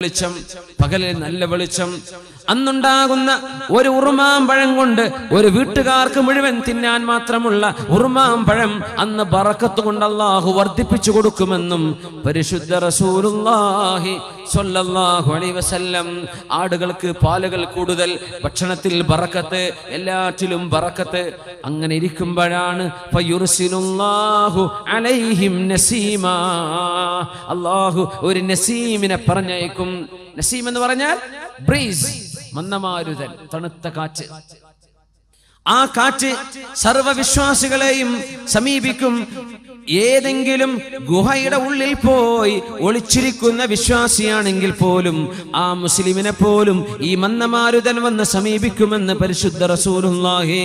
വെളിച്ചം, പകലിൽ നല്ല വെളിച്ചം. അന്നുണ്ടാകുന്ന ഒരു ഉറുമാമ്പഴം കൊണ്ട് ഒരു വീട്ടുകാർക്ക് മുഴുവൻ തിന്നാൻ മാത്രമുള്ള ഉറുമാമ്പഴം അന്ന് ബറക്കത്ത് കൊണ്ട് അല്ലാഹു വർദ്ധിപ്പിച്ചു കൊടുക്കുമെന്നും പരിശുദ്ധ റസൂലുള്ളാഹി സ്വല്ലല്ലാഹു അലൈഹി വസല്ലം. ആടുകൾക്ക് പാലുകൾ കൂടുതൽ, ഭക്ഷണത്തിൽ ബറക്കത്ത്, എല്ലാറ്റിലും ബറക്കത്ത്. അങ്ങനെ ഇരിക്കുമ്പോഴാണ് ഫയുർസിലുല്ലാഹു അലൈഹിം നസീമാ, അല്ലാഹു ഒരു നസീമിനെ പറഞ്ഞയക്കും. നസീം എന്ന് പറഞ്ഞാൽ ബ്രീസ്, മന്ദമാരുതൻ, തണുത്ത കാറ്റ്. ആ കാറ്റ് സർവവിശ്വാസികളെയും സമീപിക്കും. ഏതെങ്കിലും ഗുഹയുടെ ഉള്ളിൽ പോയി ഒളിച്ചിരിക്കുന്ന വിശ്വാസിയാണെങ്കിൽ പോലും ആ മുസ്ലിമിനെ പോലും ഈ മന്ദമാരുതൻ വന്ന് സമീപിക്കുമെന്ന് പരിശുദ്ധ റസൂലുള്ളാഹി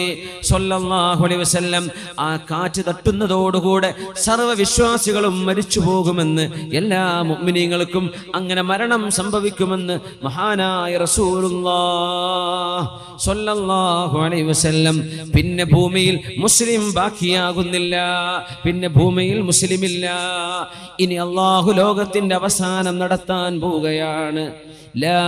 സ്വല്ലല്ലാഹു അലൈഹി വസല്ലം. ആ കാറ്റ് തട്ടുന്നതോടുകൂടെ സർവവിശ്വാസികളും മരിച്ചു പോകുമെന്ന്, എല്ലാ മുഅ്മിനീങ്ങൾക്കും അങ്ങനെ മരണം സംഭവിക്കുമെന്ന് മഹാനായ റസൂലുള്ളാഹി സ്വല്ലല്ലാഹു അലൈഹി വസല്ലം. പിന്നെ ഭൂമിയിൽ മുസ്ലിം ബാക്കിയാകുന്നില്ല, പിന്നെ ഭൂമിയിൽ മുസ്ലിമില്ല. ഇനി അല്ലാഹു ലോകത്തിന്റെ അവസാനം നടത്താൻ പോവുകയാണ്. ലാ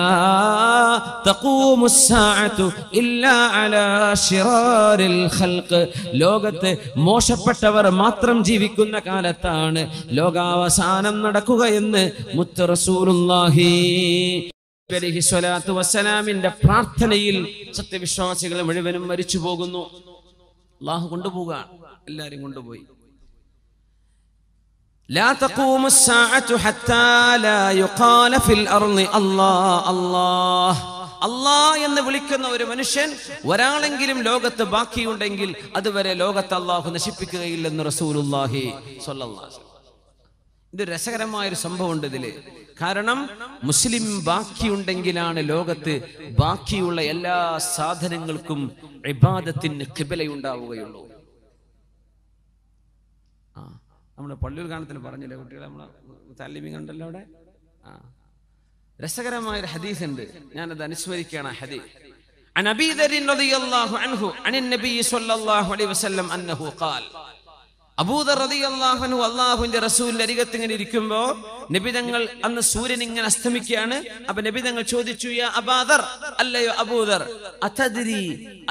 തഖൂമുസ്സാഅതു ഇല്ലാ അലാ ശിറാരിൽ ഖൽഖ്. ലോകത്ത് മോശപ്പെട്ടവർ മാത്രം ജീവിക്കുന്ന കാലത്താണ് ലോകാവസാനം നടക്കുകയെന്ന് മുത്ത് റസൂലുള്ളാഹി അലൈഹി സ്വലാത്തു വസ്സലാമിന്റെ പ്രാർത്ഥനയിൽ സത്യവിശ്വാസികൾ മുഴുവനും മരിച്ചു പോകുന്നു. അല്ലാഹു കൊണ്ടുപോകാൻ, എല്ലാരും കൊണ്ടുപോയി. ലാ തഖൂമുസ്സാഅതു ഹത്താ ലാ യുഖാല ഫിൽ അർളി അല്ലാഹ് അല്ലാഹ്. അല്ലാഹ് എന്ന് വിളിക്കുന്ന ഒരു മനുഷ്യൻ ഒരാളെങ്കിലും ലോകത്ത് ബാക്കിയുണ്ടെങ്കിൽ അതുവരെ ലോകത്ത് അല്ലാഹു നശിപ്പിക്കുകയില്ലെന്ന് റസൂലുള്ളാഹി സ്വല്ലല്ലാഹു അലൈഹി വസല്ലം. ഇത് രസകരമായൊരു സംഭവമുണ്ട് ഇതില്. കാരണം മുസ്ലിം ബാക്കിയുണ്ടെങ്കിലാണ് ലോകത്ത് ബാക്കിയുള്ള എല്ലാ സാധനങ്ങൾക്കും ഇബാദത്തിന് ഖിബലയുണ്ടാവുകയുള്ളൂ. നമ്മുടെ പള്ളിയിൽ കാണത്തിന് പറഞ്ഞില്ലേ കുട്ടികളെ, നമ്മളെ തല്ലിമി കണ്ടല്ലോ അവിടെ. രസകരമായൊരു ഹദീസ് ഉണ്ട്, ഞാനത് അനുസ്മരിക്കുകയാണ്. ഹദീസ് عن أبي ذر رضي الله عنه عن النبي صلى الله عليه وسلم أنه قال. അബൂദർ റളിയല്ലാഹു അൻഹു അല്ലാഹുവിന്റെ റസൂലിന്റെ അരികത്ത് ഇങ്ങനെ ഇരിക്കുമ്പോൾ നബി തങ്ങൾ, അന്ന് സൂര്യൻ ഇങ്ങനെ അസ്തമിക്കുകയാണ്. അപ്പൊ നബി തങ്ങൾ ചോദിച്ചു, യാ അബൂദർ, അല്ലയോ അബൂദർ, അതദ്രി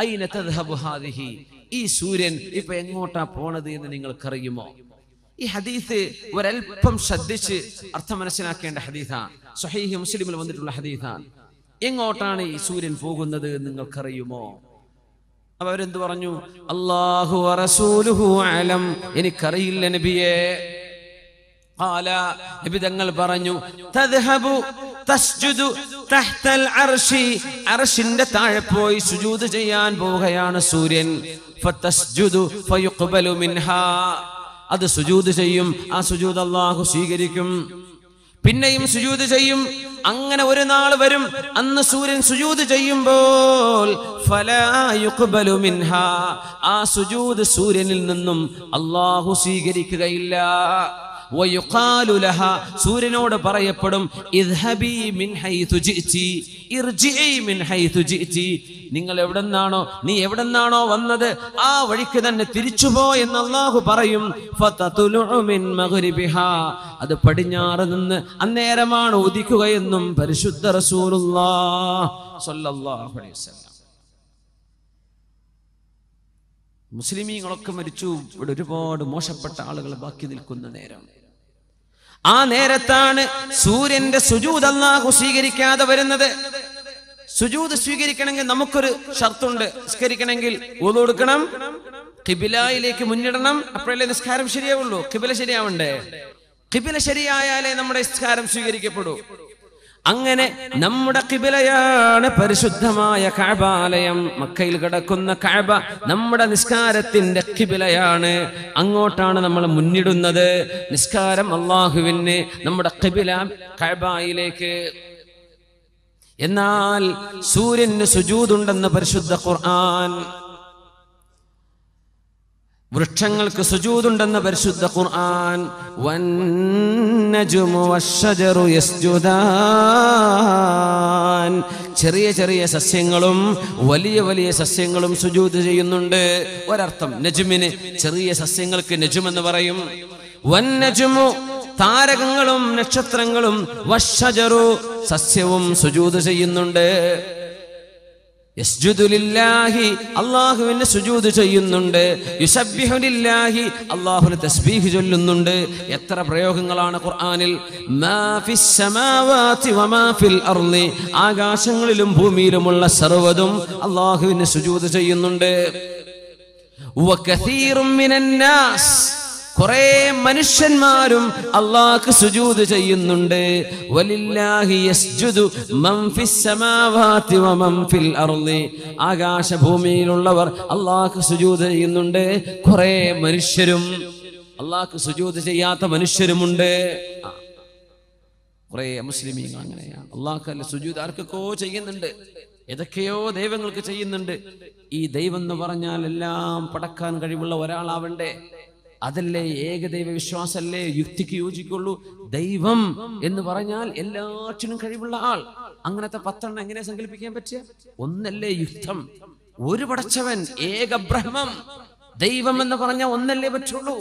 ഐന തദ്ഹബു ഹാദിഹി, ഈ സൂര്യൻ ഇപ്പൊ എങ്ങോട്ടാ പോണത് എന്ന് നിങ്ങൾക്കറിയുമോ? ഈ ഹദീസ് ഒരൽപ്പം ശ്രദ്ധിച്ച് അർത്ഥം മനസ്സിലാക്കേണ്ട ഹദീസാണ്. സ്വഹീഹ് മുസ്ലിമിൽ വന്നിട്ടുള്ള ഹദീസാണ്. എങ്ങോട്ടാണ് ഈ സൂര്യൻ പോകുന്നത് എന്ന് നിങ്ങൾക്കറിയുമോ? അപ്പൊ അവരെന്ത് പറഞ്ഞു? അല്ലാഹു വറസൂലുഹു അലം, എനിക്കറിയില്ല നബിയേ. ഖാല, നബി തങ്ങൾ പറഞ്ഞു, തദ്ഹബു തസ്ജുദു തഹ്തൽ അർശി, അർശിന്റെ താഴെ പോയി സുജൂദ് ചെയ്യാൻ പോവുകയാണ് സൂര്യൻ. ഫതസ്ജുദു ഫയുഖ്ബലു മിൻഹാ, അത് സുജൂദ് ചെയ്യും, ആ സുജൂദ് അല്ലാഹു സ്വീകരിക്കും. പിന്നെയും സുജൂദ് ചെയ്യും. അങ്ങനെ ഒരു നാൾ വരും, അന്ന് സൂര്യൻ സുജൂദ് ചെയ്യുമ്പോൾ ഫലാ യുഖ്ബലു മിൻഹാ, ആ സുജൂദ് സൂര്യനിൽ നിന്നും അല്ലാഹു സ്വീകരിക്കുകയില്ല. വയുഖാലു ലഹാ, സൂര്യനോട് പറയപ്പെടും, ഇദ്ഹബി മിൻ ഹൈതു ജിഇതി ഇർജിഇ മിൻ ഹൈതു ജിഇതി, നിങ്ങൾ എവിടെന്നാണോ, നീ എവിടെന്നാണോ വന്നത് ആ വഴിക്ക് തന്നെ തിരിച്ചുപോ എന്ന് അല്ലാഹു പറയും. ഫതതുലു മിൻ മഗ്രിബിഹാ, അത് പടിഞ്ഞാറ് നിന്ന് അന്നേരമാണ് ഉദിക്കുകയെന്നും പരിശുദ്ധ റസൂലുള്ളാഹി സ്വല്ലല്ലാഹു അലൈഹി വസല്ലം. മുസ്ലിമീങ്ങളൊക്കെ മരിച്ചു, ഇവിടെ ഒരുപാട് മോശപ്പെട്ട ആളുകൾ ബാക്കി നിൽക്കുന്ന നേരം. ആ നേരത്താണ് സൂര്യന്റെ സുജൂദ് അല്ലാഹു സ്വീകരിക്കാതെ വരുന്നത്. സുജൂദ് സ്വീകരിക്കണമെങ്കിൽ നമുക്കൊരു ഷർത്തുണ്ട്. നിസ്കരിക്കണമെങ്കിൽ വുളു എടുക്കണം, ഖിബിലയിലേക്ക് മുന്നിടണം, അപ്പോഴല്ലേ നിസ്കാരം ശരിയാവുള്ളൂ. ഖിബില ശരിയാവണ്ടേ? ഖിബില ശരിയായാലേ നമ്മുടെ നിസ്കാരം സ്വീകരിക്കപ്പെടൂ. അങ്ങനെ നമ്മുടെ ഖിബിലയാണ് പരിശുദ്ധമായ കഅബാലയം. മക്കയിൽ കിടക്കുന്ന കഅബ നമ്മുടെ നിസ്കാരത്തിന്റെ ഖിബിലയാണ്. അങ്ങോട്ടാണ് നമ്മൾ മുന്നിടുന്നത്. നിസ്കാരം അല്ലാഹുവിന്, നമ്മുടെ ഖിബില കഅബയിലേക്ക്. എന്നാൽ സൂര്യന് സുജൂദുണ്ടെന്ന് പരിശുദ്ധ ഖുർആൻ, വൃക്ഷങ്ങൾക്ക് സുജൂദുണ്ടെന്ന് പരിശുദ്ധ ഖുർആൻ. വന്നജ്മു വശ്ശജറു യസ്ജുദാൻ, ചെറിയ ചെറിയ സസ്യങ്ങളും വലിയ വലിയ സസ്യങ്ങളും സുജൂദ് ചെയ്യുന്നുണ്ട്. ഒരർത്ഥം നജ്മിന്, ചെറിയ സസ്യങ്ങൾക്ക് നജ്ം എന്ന് പറയും. വന്നജ്മു താരകങ്ങളും നക്ഷത്രങ്ങളും വശജറു സസ്യവും സുജൂദ് ചെയ്യുന്നുണ്ട്. യസ്ജുദു ലില്ലാഹി അല്ലാഹുവിന് സുജൂദ് ചെയ്യുന്നുണ്ട്. യുസബ്ബിഹു ലില്ലാഹി അല്ലാഹുവിന് തസ്ബീഹ് ചൊല്ലുന്നുണ്ട്. എത്ര പ്രയോഗങ്ങളാണ് ഖുർആനിൽ. മാ ഫിസ് സമാവാതി വമാ ഫിൽ അർളി, ആകാശങ്ങളിലും ഭൂമിയിലുമുള്ള സർവ്വതും അല്ലാഹുവിന് സുജൂദ് ചെയ്യുന്നുണ്ട്. വകസീറും മിനന്നാസ്, കുറേ മനുഷ്യന്മാരും അല്ലാഹുക്ക് സുജൂദ് ചെയ്യുന്നുണ്ട്. വലില്ലാഹി യസ്ജുദു മൻ ഫിസ് സമാവാതി വമൻ ഫിൽ അർളി, ആകാശഭൂമിയിലുള്ളവർ അല്ലാഹുക്ക് സുജൂദ് ചെയ്യുന്നുണ്ട്. കുറേ മനുഷ്യരും അല്ലാഹുക്ക് സുജൂദ് ചെയ്യാത്ത മനുഷ്യരുമുണ്ട്. കുറേ മുസ്ലിമീങ്ങൾ അങ്ങനെയാണ്. അല്ലാഹുക്കല്ല സുജൂദ് ആർക്കൊക്കെ ചെയ്യുന്നുണ്ട്, ഏതൊക്കെയോ ദൈവങ്ങൾക്ക് ചെയ്യുന്നുണ്ട്. ഈ ദൈവം എന്ന് പറഞ്ഞാൽ എല്ലാം പടക്കാൻ കഴിവുള്ള ഒരാളാവണ്ടേ? അതല്ലേ ഏകദൈവ വിശ്വാസല്ലേ യുക്തിക്ക് യോജിക്കുള്ളൂ. ദൈവം എന്ന് പറഞ്ഞാൽ എല്ലാറ്റിനും കഴിവുള്ള ആൾ. അങ്ങനത്തെ 10 എങ്ങനെ സങ്കല്പിക്കാൻ പറ്റിയ? ഒന്നല്ലേ യുക്തം, ഒരു പടച്ചവൻ, ഏക ബ്രഹ്മം. ദൈവം എന്ന് പറഞ്ഞാൽ ഒന്നല്ലേ പറ്റുള്ളൂ.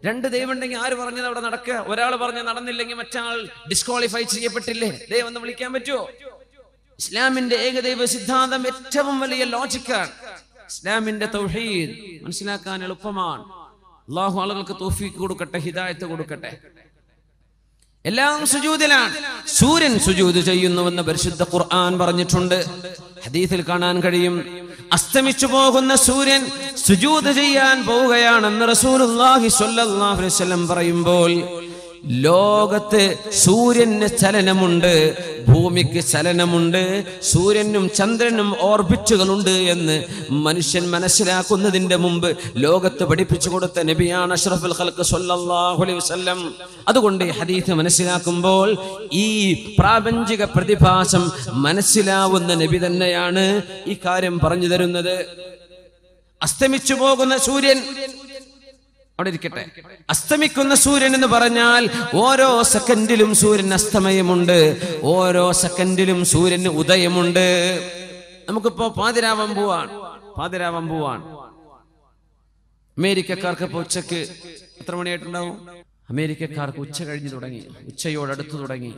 2 ദൈവം ഉണ്ടെങ്കിൽ ആര് പറഞ്ഞത് അവിടെ നടക്കുക? ഒരാൾ പറഞ്ഞ് നടന്നില്ലെങ്കിൽ മറ്റാൾ ഡിസ്ക്വാളിഫൈ ചെയ്യപ്പെട്ടില്ലേ? ദൈവം എന്ന് വിളിക്കാൻ പറ്റുമോ? ഇസ്ലാമിന്റെ ഏകദൈവ സിദ്ധാന്തം ഏറ്റവും വലിയ ലോജിക്കാണ്. ഇസ്ലാമിന്റെ തൗഹീദ് മനസ്സിലാക്കാൻ എളുപ്പമാണ്. അല്ലാഹു ആളുകൾക്ക് തൗഫീഖ് കൊടുക്കട്ടെ, ഹിദായത്ത് കൊടുക്കട്ടെ. എല്ലാം സുജൂദിലാണ്. സൂര്യൻ സുജൂദ് ചെയ്യുന്നുവെന്ന് പരിശുദ്ധ ഖുർആൻ പറഞ്ഞിട്ടുണ്ട്. ഹദീസിൽ കാണാൻ കഴിയും. അസ്തമിച്ചു പോകുന്ന സൂര്യൻ സുജൂദ് ചെയ്യാൻ പോവുകയാണെന്ന് റസൂലുള്ളാഹി സ്വല്ലല്ലാഹു അലൈഹി വസല്ലം പറയുമ്പോൾ, ലോകത്ത് സൂര്യന് ചലനമുണ്ട്, ഭൂമിക്ക് ചലനമുണ്ട്, സൂര്യനും ചന്ദ്രനും ഓർബിറ്റുകളുണ്ട് എന്ന് മനുഷ്യൻ മനസ്സിലാക്കുന്നതിന്റെ മുമ്പ് ലോകത്ത് പഠിപ്പിച്ചു കൊടുത്ത നബിയാണ് അഷ്റഫുൽ ഖൽഖ് സ്വല്ലല്ലാഹു അലൈഹി വസല്ലം. അതുകൊണ്ട് ഈ ഹദീസ് മനസ്സിലാക്കുമ്പോൾ ഈ പ്രാപഞ്ചിക പ്രതിഭാസം മനസ്സിലാവുന്ന നബി തന്നെയാണ് ഈ കാര്യം പറഞ്ഞു തരുന്നത്. അസ്തമിച്ചു പോകുന്ന സൂര്യൻ അവിടെ ഇരിക്കട്ടെ. അസ്തമിക്കുന്ന സൂര്യൻ എന്ന് പറഞ്ഞാൽ ഓരോ സെക്കൻഡിലും സൂര്യൻ അസ്തമയമുണ്ട്, ഓരോ സെക്കൻഡിലും സൂര്യന് ഉദയമുണ്ട്. നമുക്കിപ്പോ പാതിരാവാൻ പോവാണ്. അമേരിക്കക്കാർക്ക് ഇപ്പൊ ഉച്ചക്ക് എത്ര മണിയായിട്ടുണ്ടാവും? അമേരിക്കക്കാർക്ക് ഉച്ച കഴിഞ്ഞു തുടങ്ങി, ഉച്ചയോടടുത്തു തുടങ്ങി.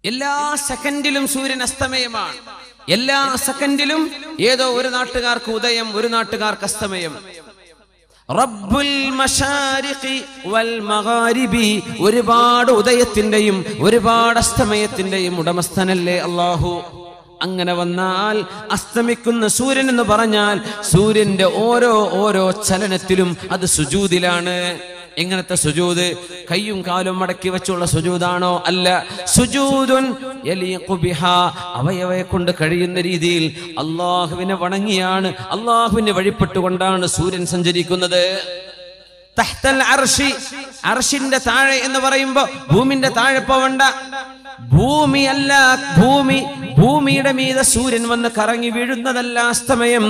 എല്ലാ സെക്കൻഡിലും സൂര്യൻ അസ്തമയമാണ്. എല്ലാ സെക്കൻഡിലും ഏതോ ഒരു നാട്ടുകാർക്ക് ഉദയം, ഒരു നാട്ടുകാർക്ക് അസ്തമയം. റബ്ബുൽ മശാരിഖി വൽ മഗാരിബി, ഒരുപാട് ഉദയത്തിന്റെയും ഒരുപാട് അസ്തമയത്തിന്റെയും ഉടമസ്ഥനല്ലേ അല്ലാഹു. അങ്ങനെ വന്നാൽ അസ്തമിക്കുന്ന സൂര്യൻ എന്ന് പറഞ്ഞാൽ സൂര്യന്റെ ഓരോ ചലനത്തിലും അത് സുജൂദിലാണ്. എങ്ങനത്തെ സുജൂദ്? കയ്യും കാലും മടക്കി വെച്ചുള്ള സുജൂദാണോ? അല്ല. സുജൂദുൻ യലീഖു ബിഹാ, അവയവയെ കൊണ്ട് കഴിയുന്ന രീതിയിൽ അല്ലാഹുവിനെ വണങ്ങിയാണ്, അല്ലാഹുവിനെ വഴിപ്പെട്ടുകൊണ്ടാണ് സൂര്യൻ സഞ്ചരിക്കുന്നത്. തഹ്തൽ അർശി, അർശിന്റെ താഴെ എന്ന് പറയുമ്പോ ഭൂമിന്റെ താഴെ പോവണ്ട. ഭൂമിയല്ല, ഭൂമിയുടെ മീതെ സൂര്യൻ വന്ന് കറങ്ങി വീഴുന്നതല്ല അസ്തമയം.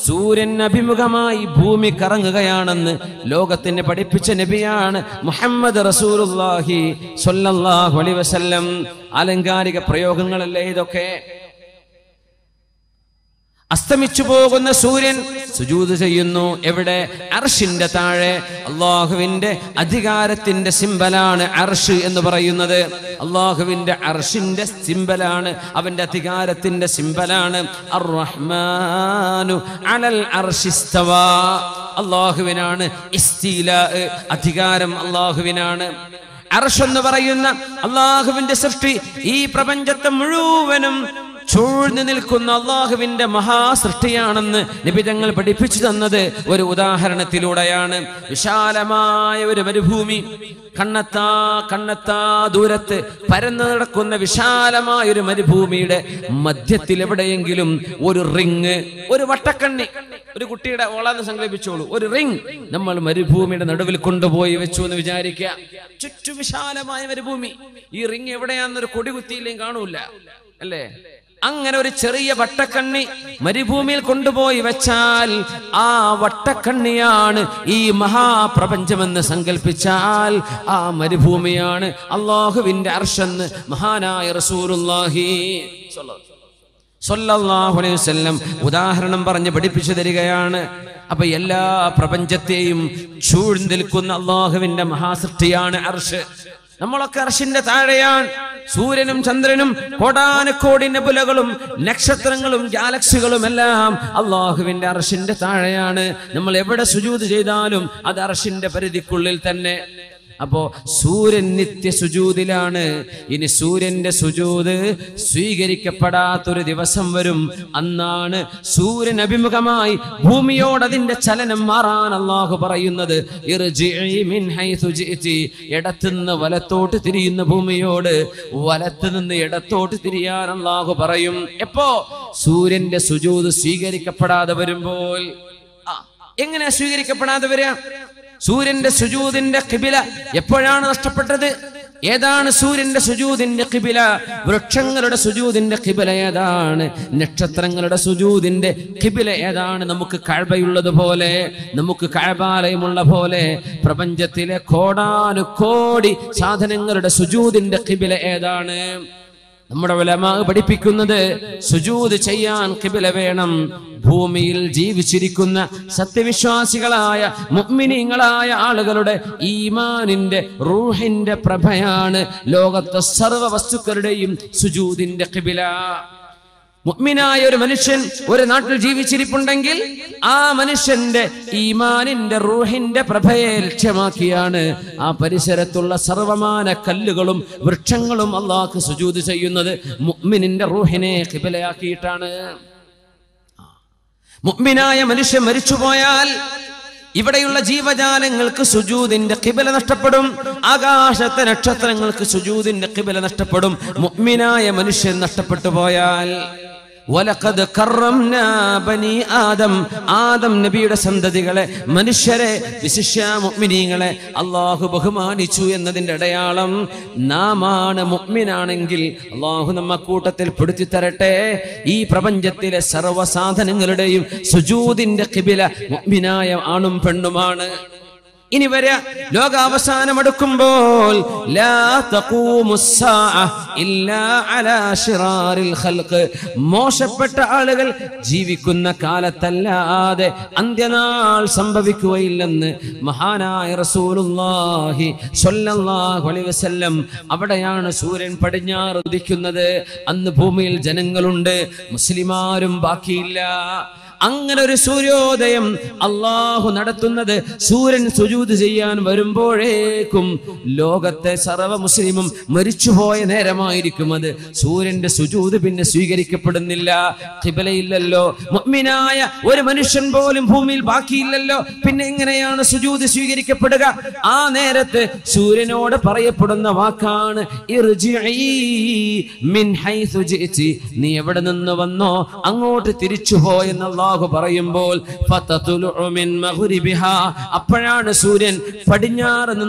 സൂര്യൻ അഭിമുഖമായി ഭൂമി കറങ്ങുകയാണെന്ന് ലോകത്തിന് പഠിപ്പിച്ച നബിയാണ് മുഹമ്മദ് റസൂലുള്ളാഹി സ്വല്ലല്ലാഹു അലൈഹി വസല്ലം. ആലങ്കാരിക പ്രയോഗങ്ങളല്ലേ ഇതൊക്കെ. അസ്തമിച്ചു പോകുന്ന സൂര്യൻ സുജൂദ് ചെയ്യുന്നു. എവിടെ? അർശിന്റെ താഴെ. അല്ലാഹുവിന്റെ അധികാരത്തിന്റെ സിംബലാണ് അർശ് എന്ന് പറയുന്നത്. അല്ലാഹുവിന്റെ അർശിന്റെ സിംബലാണ്, അവന്റെ അധികാരത്തിന്റെ സിംബലാണ്. അർ-റഹ്മാനു അലൽ അർശി ഇസ്തവാ, അല്ലാഹുവിനാണ് ഇസ്തിലാ, അധികാരം അല്ലാഹുവിനാണ്. അർശ് എന്ന് പറയുന്ന അല്ലാഹുവിന്റെ സൃഷ്ടി ഈ പ്രപഞ്ചത്തെ മുഴുവനും ചൂഴ്ന്നു നിൽക്കുന്ന അല്ലാഹുവിന്റെ മഹാസൃഷ്ടിയാണെന്ന് നിബിധങ്ങൾ പഠിപ്പിച്ചു തന്നത് ഒരു ഉദാഹരണത്തിലൂടെയാണ്. വിശാലമായ ഒരു മരുഭൂമി, കണ്ണെത്താ ദൂരത്ത് പരന്നു നടക്കുന്ന വിശാലമായ ഒരു മരുഭൂമിയുടെ മധ്യത്തിൽ എവിടെയെങ്കിലും ഒരു റിങ്, ഒരു വട്ടക്കണ്ണി, ഒരു കുട്ടിയുടെ ഓളാന്ന് സങ്കല്പിച്ചോളൂ. ഒരു റിങ് നമ്മൾ മരുഭൂമിയുടെ നടുവിൽ കൊണ്ടുപോയി വെച്ചു എന്ന് വിചാരിക്കുക. ചുറ്റും വിശാലമായ മരുഭൂമി. ഈ റിങ് എവിടെയാണെന്നൊരു കൊടി കുത്തിയില്ലെങ്കിൽ കാണൂല, അല്ലേ? അങ്ങനെ ഒരു ചെറിയ വട്ടക്കണ്ണി മരുഭൂമിയിൽ കൊണ്ടുപോയി വെച്ചാൽ ആ വട്ടക്കണ്ണിയാണ് ഈ മഹാപ്രപഞ്ചമെന്ന് സങ്കല്പിച്ചാൽ ആ മരുഭൂമിയാണ് അല്ലാഹുവിന്റെ അർശെന്ന് മഹാനായ റസൂലുള്ളാഹി സ്വല്ലല്ലാഹു അലൈഹി വസല്ലം ഉദാഹരണം പറഞ്ഞ് പഠിപ്പിച്ചു തരികയാണ്. അപ്പൊ എല്ലാ പ്രപഞ്ചത്തെയും ചൂഴ്ന്നു നിൽക്കുന്ന അള്ളാഹുവിന്റെ മഹാസൃഷ്ടിയാണ് അർശ്. നമ്മളൊക്കെ അർശിന്റെ താഴെയാണ്. സൂര്യനും ചന്ദ്രനും കോടാനക്കോടി നെബുലകളും നക്ഷത്രങ്ങളും ഗാലക്സികളും എല്ലാം അള്ളാഹുവിന്റെ അർശിന്റെ താഴെയാണ്. നമ്മൾ എവിടെ സുജൂദ് ചെയ്താലും അത് അർശിന്റെ പരിധിക്കുള്ളിൽ തന്നെ. അപ്പോ സൂര്യൻ നിത്യ സുജൂദിലാണ്. ഇനി സൂര്യന്റെ സുജൂദ് സ്വീകരിക്കപ്പെടാത്തൊരു ദിവസം വരും. അന്നാണ് സൂര്യൻ അഭിമുഖമായി ഭൂമിയോട് അതിന്റെ ചലനം മാറാൻ അല്ലാഹു പറയുന്നത്. ഇർജിഇ മിൻ ഹൈസു ജിഇതി, ഇടത്തുനിന്ന് വലത്തോട്ട് തിരിയുന്ന ഭൂമിയോട് വലത്ത് നിന്ന് ഇടത്തോട്ട് തിരിയാൻ അല്ലാഹു പറയും. എപ്പോ? സൂര്യന്റെ സുജൂദ് സ്വീകരിക്കപ്പെടാതെ വരുമ്പോൾ. എങ്ങനെ സ്വീകരിക്കപ്പെടാതെ വരിക? സൂര്യന്റെ സുജൂദിന്റെ ഖിബില എപ്പോഴാണ് നഷ്ടപ്പെട്ടത്? ഏതാണ് സൂര്യന്റെ സുജൂദിന്റെ ഖിബില? വൃക്ഷങ്ങളുടെ സുജൂദിന്റെ ഖിബില ഏതാണ്? നക്ഷത്രങ്ങളുടെ സുജൂദിന്റെ ഖിബില ഏതാണ്? നമുക്ക് കഅബയുള്ളതുപോലെ, നമുക്ക് കഅബാലയമുള്ള പോലെ പ്രപഞ്ചത്തിലെ കോടാനുകോടി സാധനങ്ങളുടെ സുജൂദിന്റെ ഖിബില ഏതാണ്? നമ്മുടെ ഉലമാ പഠിപ്പിക്കുന്നത് സുജൂദ് ചെയ്യാൻ ഖിബില വേണം. ഭൂമിയിൽ ജീവിച്ചിരിക്കുന്ന സത്യവിശ്വാസികളായ മുഅ്മിനീങ്ങളായ ആളുകളുടെ ഈമാനിന്റെ റൂഹിന്റെ പ്രഭയാണ് ലോകത്തെ സർവ്വ വസ്തുക്കളുടെയും സുജൂദിന്റെ ഖിബില. മുഅ്മിനായ ഒരു മനുഷ്യൻ ഒരു നാട്ടിൽ ജീവിച്ചിരിപ്പുണ്ടെങ്കിൽ ആ മനുഷ്യന്റെ ഈമാനിന്റെ റൂഹിന്റെ പ്രഭയെ ലക്ഷ്യമാക്കിയാണ് ആ പരിസരത്തുള്ള സർവമാന കല്ലുകളും വൃക്ഷങ്ങളും അല്ലാഹു സുജൂദ് ചെയ്യുന്നത്. മുഅ്മിനിന്റെ റൂഹിനെ ഖിബലയാക്കിയിട്ടാണ്. മുഅ്മിനായ മനുഷ്യൻ മരിച്ചുപോയാൽ ഇവിടെയുള്ള ജീവജാലങ്ങൾക്ക് സുജൂദിന്റെ ഖിബല നഷ്ടപ്പെടും. ആകാശത്തെ നക്ഷത്രങ്ങൾക്ക് സുജൂദിന്റെ ഖിബല നഷ്ടപ്പെടും. മുഅ്മിനായ മനുഷ്യൻ നഷ്ടപ്പെട്ടു പോയാൽ വലഖദ് കറംനാ ബനി ആദം, ആദം നബിയുടെ സന്തതികളെ, മനുഷ്യരെ, വിശിഷ്യ മുഅ്മിനീങ്ങളെ അല്ലാഹു ബഹുമാനിച്ചു എന്നതിന്റെ അടയാളം നാമാണ്. മുഅ്മിനാണെങ്കിൽ അല്ലാഹു നമ്മെ കൂട്ടത്തിൽ പെടുത്തി തരട്ടെ. ഈ പ്രപഞ്ചത്തിലെ സർവ്വ സാധനങ്ങളുടെയും സുജൂദിന്റെ ഖിബില മുഅ്മിനായ ആണും പെണ്ണുമാണ്. ഇനി വരെ ലോകാവസാനം അടുക്കുമ്പോൾ ലാ തഖൂമുസ് സാഅ ഇല്ലാ അലാ ശിറാറിൽ ഖൽഖ്, മോശപ്പെട്ട ആളുകൾ ജീവിക്കുന്ന കാലത്തല്ലാതെ അന്ത്യനാൾ സംഭവിക്കുകയില്ലെന്ന് മഹാനായ റസൂലുള്ളാഹി സ്വല്ലല്ലാഹു അലൈഹി വസല്ലം. അവിടെയാണ് സൂര്യൻ പടിഞ്ഞാറ് ഉദിക്കുന്നത്. അന്ന് ഭൂമിയിൽ ജനങ്ങളുണ്ട്, മുസ്ലിമാരും ബാക്കിയില്ല. അങ്ങനെ ഒരു സൂര്യോദയം അല്ലാഹു നടത്തുന്നത് സൂര്യൻ സുജൂദ് ചെയ്യാൻ വരുമ്പോഴേക്കും ലോകത്തെ സർവ്വ മുസ്ലിമും മരിച്ചുപോയ നേരമായിരിക്കും. അത് സൂര്യന്റെ സുജൂദ് പിന്നെ സ്വീകരിക്കപ്പെടുന്നില്ല. ഖിബലയില്ലല്ലോ, മുഅ്മിനായ ഒരു മനുഷ്യൻ പോലും ഭൂമിയിൽ ബാക്കിയില്ലല്ലോ. പിന്നെ എങ്ങനെയാണ് സുജൂദ് സ്വീകരിക്കപ്പെടുക? ആ നേരത്ത് സൂര്യനോട് പറയപ്പെടുന്ന വാക്കാണ് ഇർജിഇ മിൻ ഹൈസു ജിഇതി, നീ എവിടെ നിന്ന് വന്നോ അങ്ങോട്ട് തിരിച്ചുപോയെന്ന് അല്ലാഹു പറയുമ്പോൾ ഫതതുലു മിൻ മഗ്രിബിഹാ, അപ്പോഴാണ് സൂര്യൻ പടിഞ്ഞാറ്